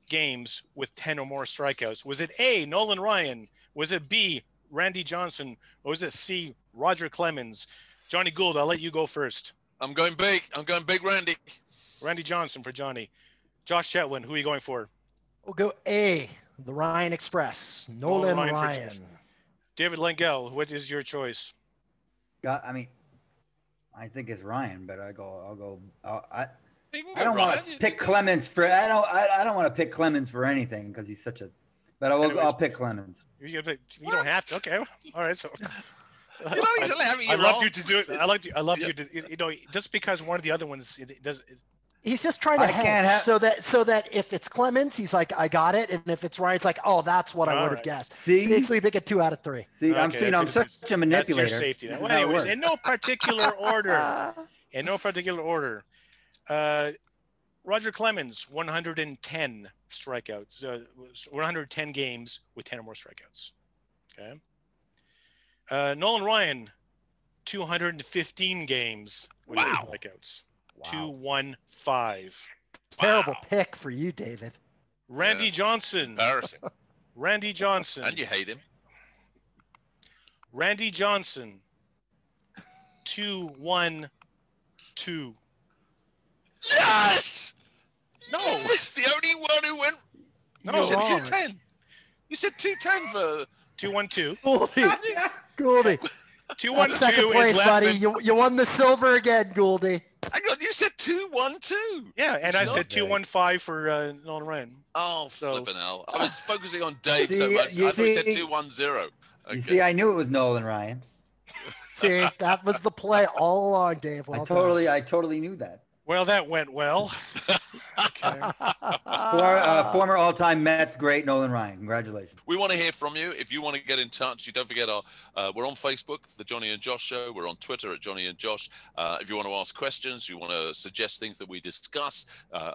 games with 10 or more strikeouts? Was it A, Nolan Ryan? Was it B, Randy Johnson? Or was it C, Roger Clemens? Johnny Gould, I'll let you go first. I'm going big, Randy. Randy Johnson for Johnny. Josh Chetwin, who are you going for? We'll go A, the Ryan Express, Nolan Ryan. David Langell, what is your choice? I mean, I think it's Ryan, but I I don't want to pick Clemens for. I don't want to pick Clemens for anything because he's such a. But I'll pick Clemens. You don't have to. Okay. All right. So. You don't need to let me. I love you to do it. I love you to. Just because one of the other ones it does. He's just trying to hedge so that if it's Clemens, he's like, I got it, and if it's Ryan, it's like, oh, that's what I would have guessed. See, basically pick it 2 out of 3. See, I'm such a manipulator. That's your safety. Well, anyways, in no particular order. Roger Clemens, 110 strikeouts, 110 games with 10 or more strikeouts. Okay. Nolan Ryan, 215 games with 8 strikeouts. Wow. 215. Terrible pick for you, David. Randy Johnson. Embarrassing. Randy Johnson. And you hate him. Randy Johnson. 212. Yes! No. Yes! The only one who went. No. You said 210. You said 210 for 212. Gouldy. 212 second place, is less buddy. than... You won the silver again, Gouldy. Hang on, you said 212. Yeah, and I said 215 for Nolan Ryan. Oh, So- flipping hell. I was focusing on Dave See, so much. you I thought you said see- 210. Okay. You see, I knew it was Nolan Ryan. See, that was the play all along, Dave. Well done. I totally knew that. Well, that went well. Okay. Former all-time Mets great Nolan Ryan. Congratulations. We want to hear from you. If you want to get in touch, you don't forget we're on Facebook, the Jonny and Josh Show. We're on Twitter at Jonny and Josh. If you want to ask questions, you want to suggest things that we discuss,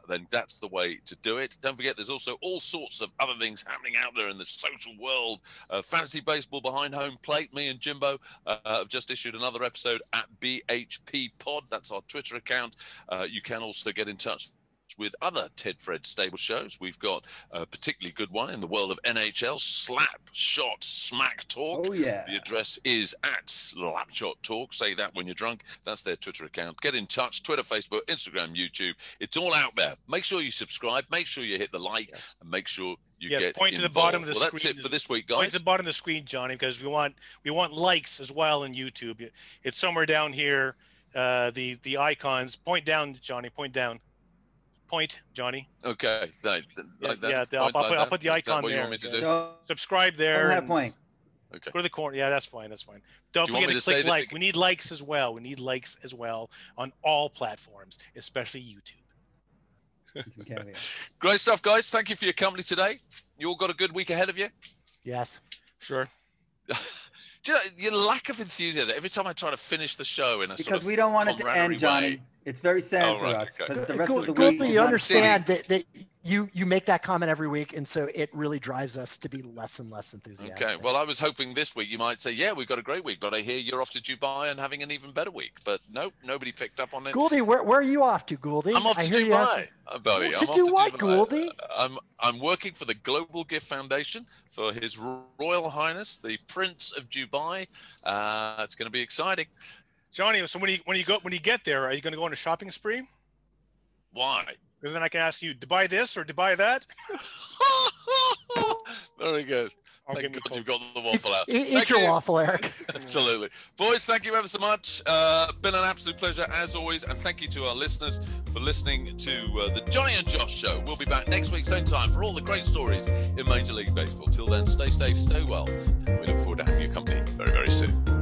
then that's the way to do it. Don't forget, there's also all sorts of other things happening out there in the social world. Fantasy baseball behind home plate. Me and Jimbo have just issued another episode at BHP Pod. That's our Twitter account. You can also get in touch with other Ted Fred Stable shows. We've got a particularly good one in the world of NHL, Slap Shot Smack Talk. Oh, yeah. The address is at Slap Shot Talk. Say that when you're drunk. That's their Twitter account. Get in touch. Twitter, Facebook, Instagram, YouTube. It's all out there. Make sure you subscribe. Make sure you hit the like. And make sure you get point to the involved. bottom of the screen. That's it for this week, guys. Point to the bottom of the screen, Johnny, because we want likes as well in YouTube. It's somewhere down here. The icons. Point down, Johnny. Point down. Point, Johnny. Okay. I'll put the icon what there. You want me to do? So, Subscribe there. I had a point. Okay. Go to the corner. Yeah, that's fine. That's fine. Don't forget to click like. We need likes as well. We need likes as well on all platforms, especially YouTube. Great stuff, guys. Thank you for your company today. You all got a good week ahead of you? Yes. Sure. Do you know, your lack of enthusiasm, every time I try to finish the show in a Because sort of we don't want it to end, Johnny. way. It's very sad for us. Okay. Because the rest of the Gouldy, week. you understand that you make that comment every week, and so it really drives us to be less and less enthusiastic. Okay. Well, I was hoping this week you might say, yeah, we've got a great week, but I hear you're off to Dubai and having an even better week. But nope, nobody picked up on it. Gouldy, where are you off to, Gouldy? I'm off to Dubai. Gouldy? I'm working for the Global Gift Foundation for His Royal Highness, the Prince of Dubai. It's going to be exciting. Johnny, so when you get there, are you going to go on a shopping spree? Why? Because then I can ask you to buy this or to buy that. Very good. Thank God you've got the waffle out. Eat your waffle, Erik. Absolutely. Boys, thank you ever so much. Been an absolute pleasure as always. And thank you to our listeners for listening to the Jonny and Josh Show. We'll be back next week, same time, for all the great stories in Major League Baseball. Till then, stay safe, stay well. We look forward to having your company very, very soon.